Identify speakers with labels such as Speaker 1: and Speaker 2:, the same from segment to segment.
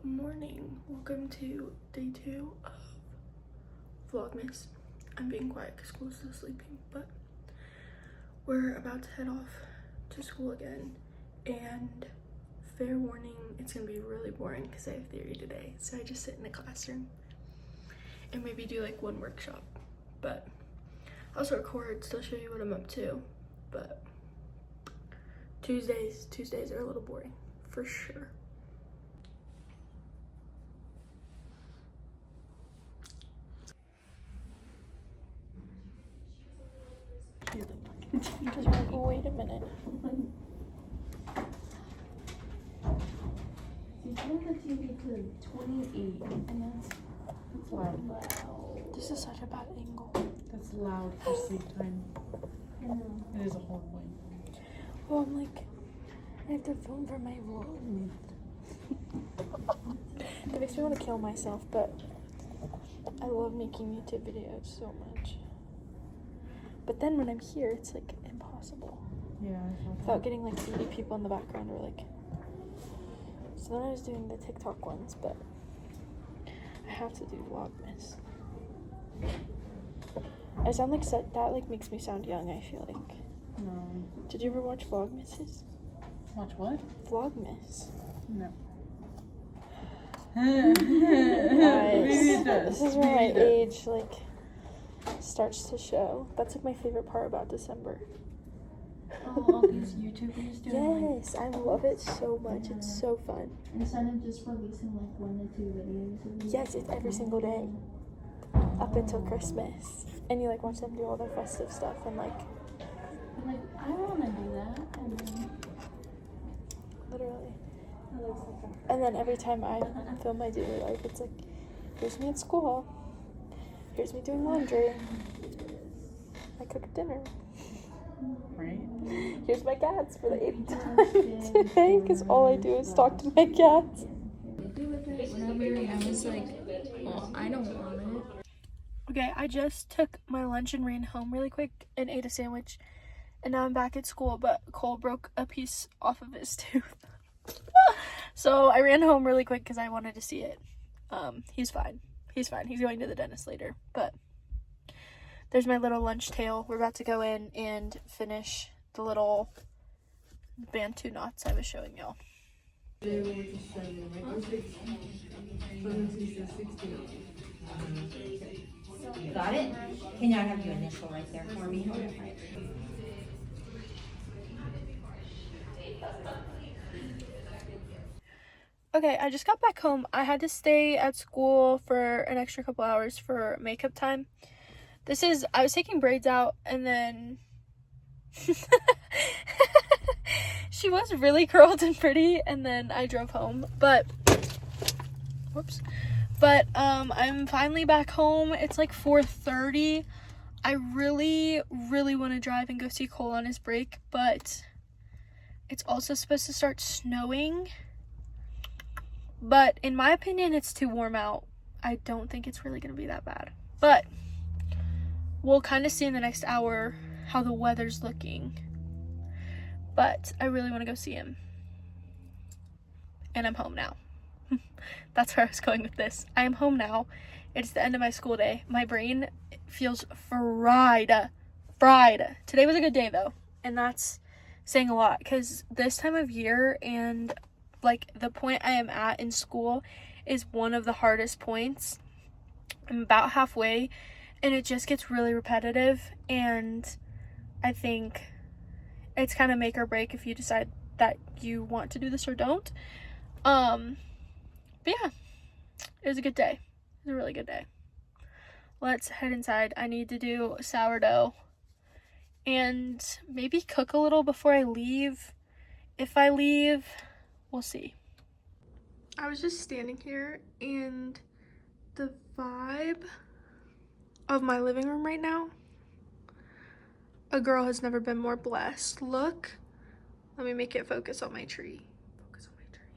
Speaker 1: Good morning. Welcome to day 2 of Vlogmas. I'm being quiet because school's still sleeping, but we're about to head off to school again. And fair warning, it's gonna be really boring because I have theory today. So I just sit in the classroom and maybe do like one workshop. But I'll also record, still show you what I'm up to. But Tuesdays are a little boring for sure. Just like, wait a minute.
Speaker 2: You turn the TV to 28, and that's loud.
Speaker 1: This is such a bad angle.
Speaker 2: That's loud for sleep time. I know. It is a whole point.
Speaker 1: Well, I'm like, I have to film for my vlog. That makes me want to kill myself, but I love making YouTube videos so much. But then when I'm here, it's like impossible.
Speaker 2: Yeah,
Speaker 1: without getting like 80 people in the background or like. So then I was doing the TikTok ones, but I have to do Vlogmas. I sound like that like makes me sound young, I feel like.
Speaker 2: No.
Speaker 1: Did you ever watch Vlogmases?
Speaker 2: Watch what?
Speaker 1: Vlogmas.
Speaker 2: No.
Speaker 1: Guys, this is where my age like starts to show. That's like my favorite part about December.
Speaker 3: Oh, all these YouTubers doing
Speaker 1: Yes, I love it so much.
Speaker 3: Yeah.
Speaker 1: It's so fun.
Speaker 3: instead of just releasing like 1 to 2 videos a week.
Speaker 1: Yes, it's every single day up until Christmas, and you like watch them do all their festive stuff and like
Speaker 3: I'm like, I want to do that, and then
Speaker 1: literally.
Speaker 3: it looks like
Speaker 1: And then every time I film my daily life, it's like, here's me at school, here's me doing laundry, I cooked dinner.
Speaker 2: Right?
Speaker 1: Here's my cats for the 8th time today, because all I do is talk to my cats.
Speaker 3: whenever I was like, well, I don't want it.
Speaker 1: Okay, I just took my lunch and ran home really quick and ate a sandwich, and now I'm back at school, but Cole broke a piece off of his tooth. So I ran home really quick because I wanted to see it. He's fine. He's going to the dentist later, but there's my little lunch tail. We're about to go in and finish the little Bantu knots I was showing y'all.
Speaker 4: Got it? Can I have you initial right there for me?
Speaker 1: Okay, I just got back home. I had to stay at school for an extra couple hours for makeup time. I was taking braids out, and then she was really curled and pretty, and then I drove home, but I'm finally back home. It's like 4:30. I really want to drive and go see Cole on his break, but it's also supposed to start snowing. But in my opinion, it's too warm out. I don't think it's really going to be that bad. But we'll kind of see in the next hour how the weather's looking. But I really want to go see him. And I'm home now. That's where I was going with this. I am home now. It's the end of my school day. My brain feels fried. Today was a good day though. And that's saying a lot, because this time of year and like the point I am at in school is one of the hardest points. I'm about halfway, and it just gets really repetitive, and I think it's kind of make or break if you decide that you want to do this or don't. But yeah, it was a good day. It was a really good day. Let's head inside. I need to do sourdough and maybe cook a little before I leave. If I leave, we'll see. I was just standing here, and the vibe of my living room right now, a girl has never been more blessed. Look, let me make it focus on my tree. Focus on my tree.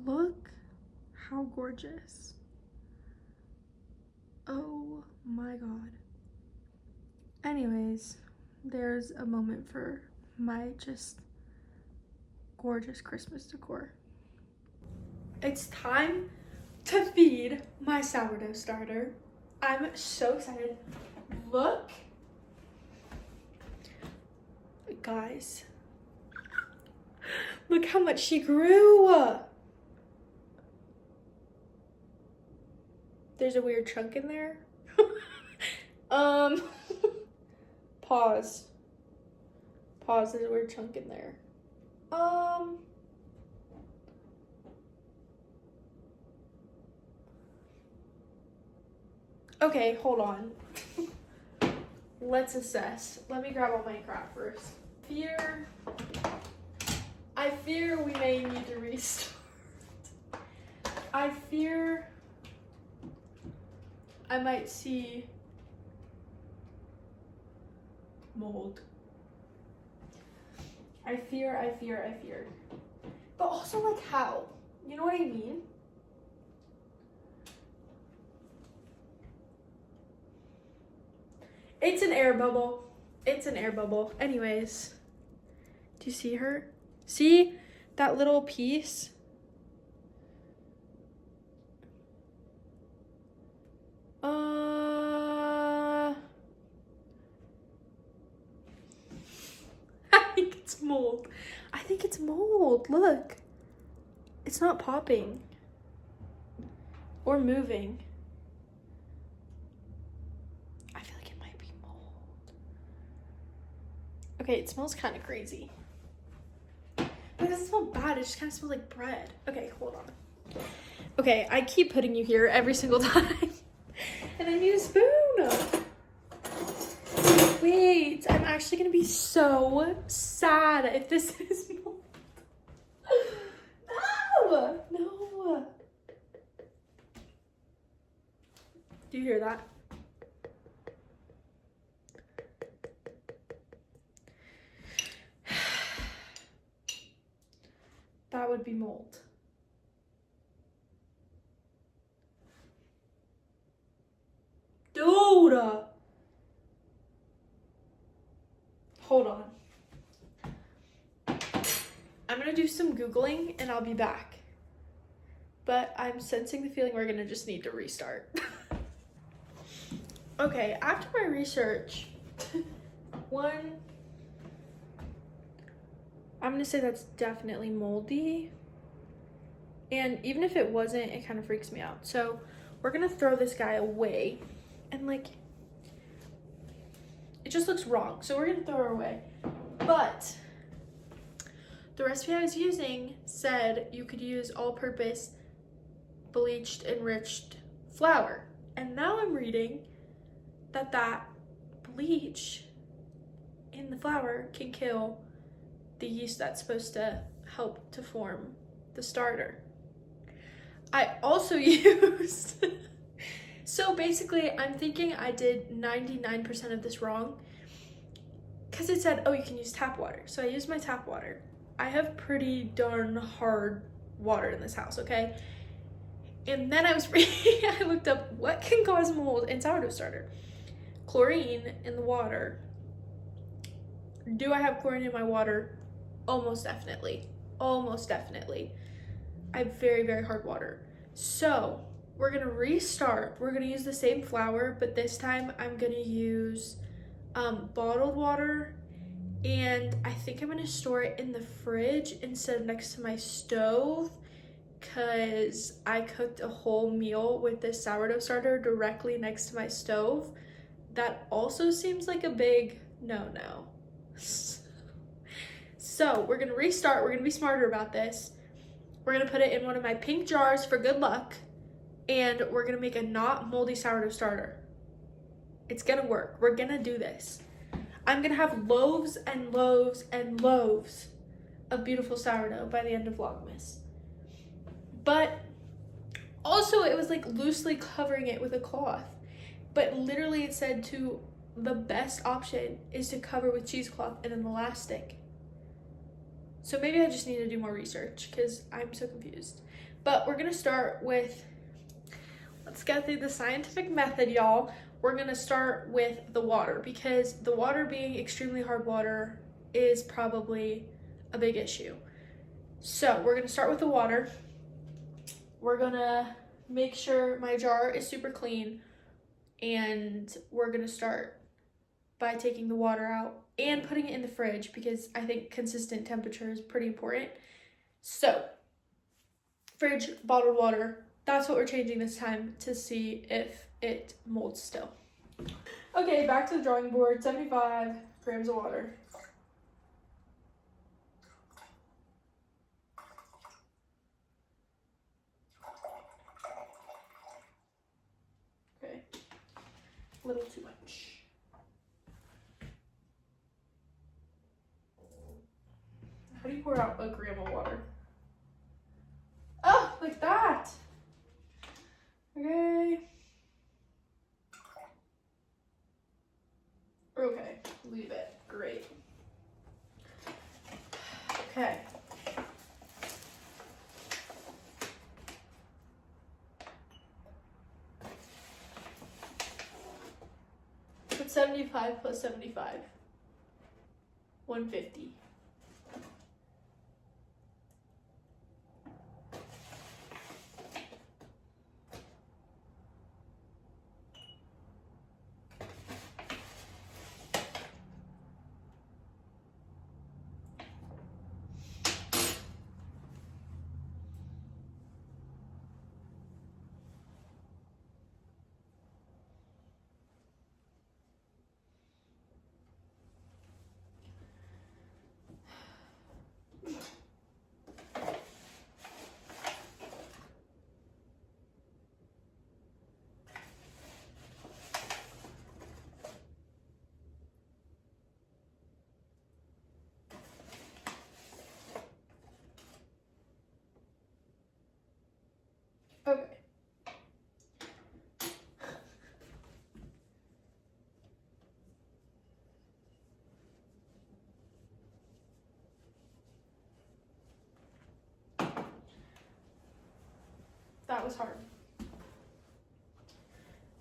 Speaker 1: Look how gorgeous. Oh my god. Anyways, there's a moment for my just gorgeous Christmas decor. It's time to feed my sourdough starter. I'm so excited. Look. Guys. Look how much she grew. There's a weird chunk in there. Pause. Pause, there's a weird chunk in there. Okay, hold on. Let's assess. Let me grab all my crap first. I fear we may need to restart. I fear I might see mold. I fear. But also, like, how? You know what I mean? It's an air bubble. It's an air bubble. Anyways, do you see her? See that little piece? I think it's mold. I think it's mold. Look. It's not popping or moving. I feel like it might be mold. Okay, it smells kind of crazy. But it doesn't smell bad. It just kind of smells like bread. Okay, hold on. Okay, I keep putting you here every single time. And I need a spoon. Wait, I'm actually gonna be so sad if this is mold. No. Do you hear that? That would be mold. Dude! Hold on. I'm gonna do some Googling and I'll be back. But I'm sensing the feeling we're gonna just need to restart. Okay, after my research, I'm gonna say that's definitely moldy. And even if it wasn't, it kind of freaks me out. So we're gonna throw this guy away. And like, it just looks wrong. So we're gonna throw her away. But the recipe I was using said you could use all-purpose bleached enriched flour. And now I'm reading that bleach in the flour can kill the yeast that's supposed to help to form the starter. I also used, so basically I'm thinking I did 99% of this wrong because it said, oh, you can use tap water. So I used my tap water. I have pretty darn hard water in this house, okay? And then I was reading, I looked up what can cause mold in sourdough starter. Chlorine in the water. Do I have chlorine in my water? Almost definitely. Almost definitely. I have very, very hard water. So we're gonna restart. We're gonna use the same flour, but this time I'm gonna use bottled water, and I think I'm gonna store it in the fridge instead of next to my stove, because I cooked a whole meal with this sourdough starter directly next to my stove. That also seems like a big no-no. So we're gonna restart. We're gonna be smarter about this. We're gonna put it in one of my pink jars for good luck, and we're gonna make a not moldy sourdough starter. It's gonna work. We're gonna do this. I'm gonna have loaves and loaves and loaves of beautiful sourdough by the end of Vlogmas. But also it was like loosely covering it with a cloth. But literally it said the best option is to cover with cheesecloth and an elastic. So maybe I just need to do more research because I'm so confused. But we're gonna start with, let's get through the scientific method, y'all. We're gonna start with the water because the water being extremely hard water is probably a big issue. So we're gonna start with the water. we're gonna make sure my jar is super clean, and we're gonna start by taking the water out and putting it in the fridge because I think consistent temperature is pretty important. So, fridge, bottled water, that's what we're changing this time to see if it molds still. Okay, back to the drawing board. 75 grams of water. Okay, a little too much. How do you pour out a gram of water? Oh, like that. Okay. Okay, leave it. Great. Okay. Put 75 plus 75. 150. Okay. That was hard.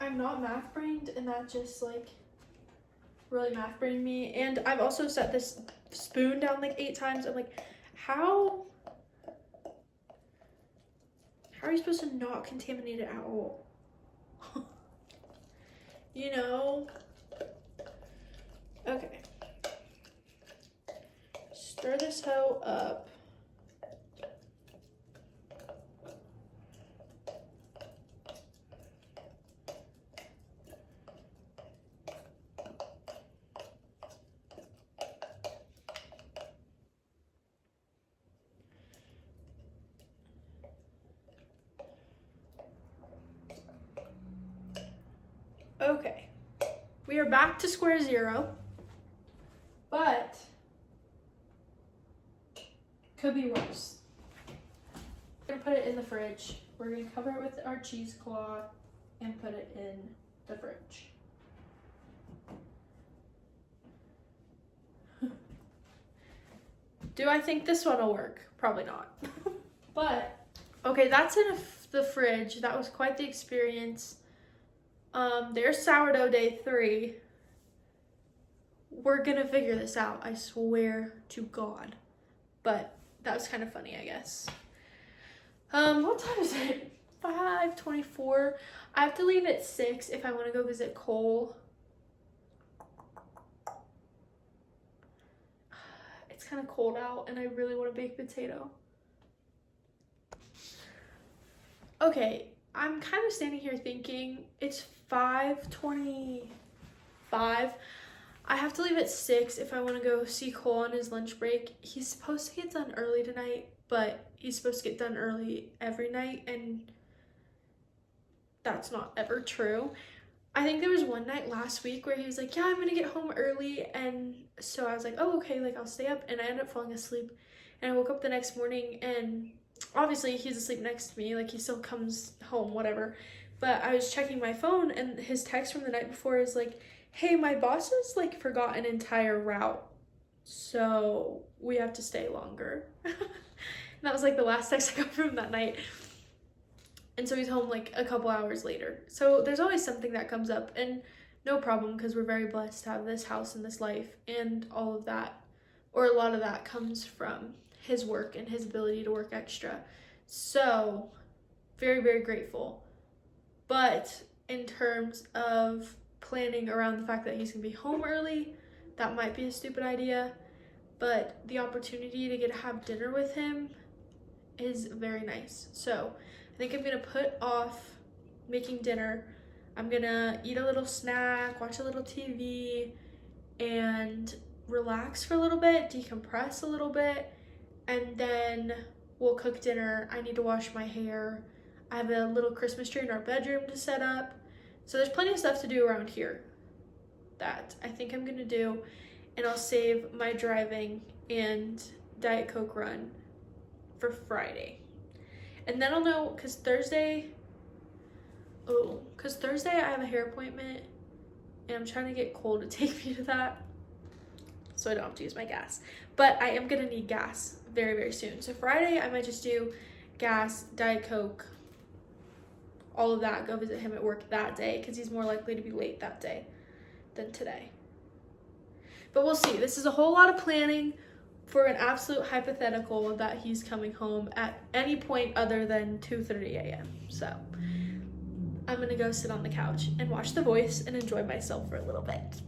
Speaker 1: I'm not math brained, and that just like really math brained me. And I've also set this spoon down like 8 times. I'm like, how are you supposed to not contaminate it at all? You know? Okay. Stir this hoe up. Okay, we are back to square zero, but could be worse. We're gonna put it in the fridge. We're gonna cover it with our cheesecloth and put it in the fridge. Do I think this one will work? Probably not. But, okay, that's in the fridge. That was quite the experience. There's sourdough day 3. We're gonna figure this out, I swear to God. But that was kind of funny, I guess. What time is it? 5:24. I have to leave at 6 if I want to go visit Cole. It's kind of cold out and I really want a baked potato. Okay, I'm kind of standing here thinking it's 5:25. I have to leave at 6 if I want to go see Cole on his lunch break. He's supposed to get done early tonight, but he's supposed to get done early every night, and that's not ever true. I think there was one night last week where he was like, yeah, I'm gonna get home early, and so I was like, oh, okay, like I'll stay up, and I ended up falling asleep, and I woke up the next morning, and obviously he's asleep next to me, like he still comes home, whatever, but I was checking my phone, and his text from the night before is like, hey, my boss has like forgot an entire route, so we have to stay longer. And that was like the last text I got from him that night. And so he's home like a couple hours later. So there's always something that comes up, and no problem, because we're very blessed to have this house and this life, and all of that, or a lot of that comes from his work and his ability to work extra. So very, very grateful. But in terms of planning around the fact that he's gonna be home early, that might be a stupid idea. But the opportunity to get to have dinner with him is very nice. So I think I'm gonna put off making dinner. I'm gonna eat a little snack, watch a little TV, and relax for a little bit, decompress a little bit, and then we'll cook dinner. I need to wash my hair. I have a little Christmas tree in our bedroom to set up. So there's plenty of stuff to do around here that I think I'm gonna do, and I'll save my driving and Diet Coke run for Friday. And then I'll know, because Thursday I have a hair appointment, and I'm trying to get Cole to take me to that so I don't have to use my gas. But I am gonna need gas very, very soon. So Friday, I might just do gas, Diet Coke, all of that, go visit him at work that day, because he's more likely to be late that day than today. But we'll see. This is a whole lot of planning for an absolute hypothetical that he's coming home at any point other than 2:30 a.m. So I'm gonna go sit on the couch and watch The Voice and enjoy myself for a little bit.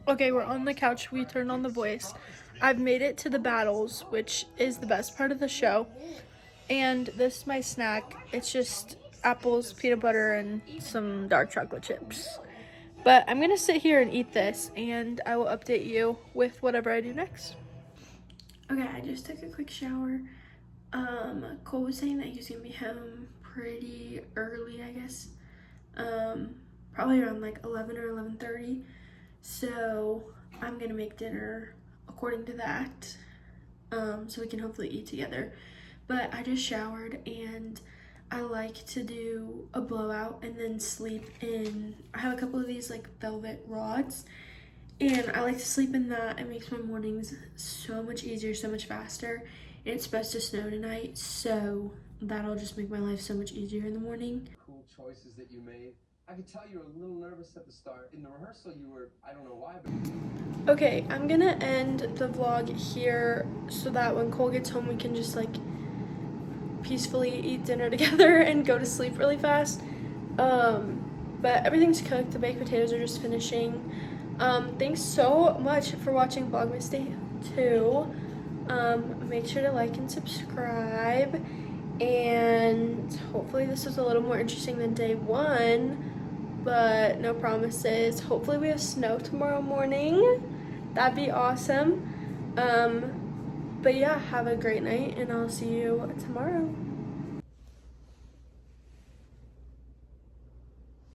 Speaker 1: Okay, we're on the couch. We turned on The Voice. I've made it to the battles, which is the best part of the show. And this is my snack. It's just apples, peanut butter, and some dark chocolate chips. But I'm gonna sit here and eat this, and I will update you with whatever I do next. Okay, I just took a quick shower. Cole was saying that he's gonna be home pretty early, I guess. Probably around like 11 or 11:30. So I'm gonna make dinner according to that, so we can hopefully eat together. But I just showered, and I like to do a blowout and then sleep in, I have a couple of these like velvet rods, and I like to sleep in that. It makes my mornings so much easier, so much faster. And it's supposed to snow tonight, so that'll just make my life so much easier in the morning.
Speaker 5: Cool choices that you made. I could tell you were a little nervous at the start. In the rehearsal you were, I don't know why, but...
Speaker 1: Okay, I'm gonna end the vlog here so that when Cole gets home we can just like peacefully eat dinner together and go to sleep really fast. But everything's cooked. The baked potatoes are just finishing. Thanks so much for watching Vlogmas Day 2. Make sure to like and subscribe, and hopefully this was a little more interesting than day 1, but no promises. Hopefully we have snow tomorrow morning. That'd be awesome. But yeah, have a great night, and I'll see you tomorrow.